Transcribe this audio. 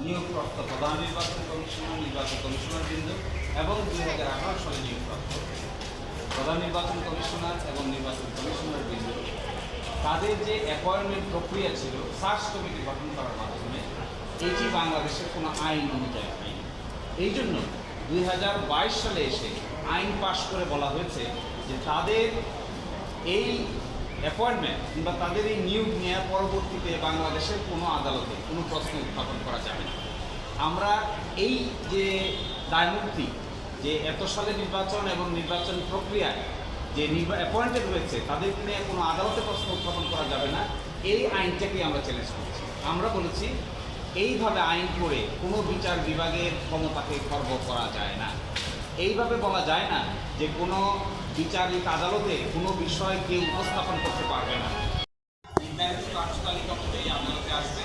নিয়োগপ্রাপ্ত প্রধান নির্বাচন কমিশনার, নির্বাচন কমিশনারবৃন্দ এবং 2018 সালে নিয়োগপ্রাপ্ত প্রধান নির্বাচন কমিশনার এবং নির্বাচন কমিশনারবৃন্দ তাদের যে অ্যাপয়েন্টমেন্ট প্রক্রিয়া ছিল সার্চ কমিটি গঠন করার মাধ্যমে এটি বাংলাদেশের কোনো আইন অনুযায়ী হয়নি। এই জন্য 2022 সালে এসে আইন পাশ করে বলা হয়েছে যে তাদের এই অ্যাপয়েন্টমেন্ট কিংবা তাদের এই নিয়োগ নেওয়ার পরবর্তীতে বাংলাদেশের কোনো আদালতে কোনো প্রশ্ন উত্থাপন করা যাবে না। আমরা এই যে দায়মুক্তি যে এত সালে নির্বাচন এবং নির্বাচন প্রক্রিয়ায় যে অ্যাপয়েন্টেড রয়েছে তাদেরকে নিয়ে কোনো আদালতে প্রশ্ন উত্থাপন করা যাবে না, এই আইনটাকেই আমরা চ্যালেঞ্জ করছি। আমরা বলেছি এইভাবে আইন করে কোনো বিচার বিভাগের ক্ষমতাকে খর্ব করা যায় না। এইভাবে বলা যায় না যে কোনো বিচারিক আদালতে কোনো বিষয় কেউ উপস্থাপন করতে পারবে না। নির্ধারিত কার্যতালিকা অনুযায়ী আদালতে আসবে।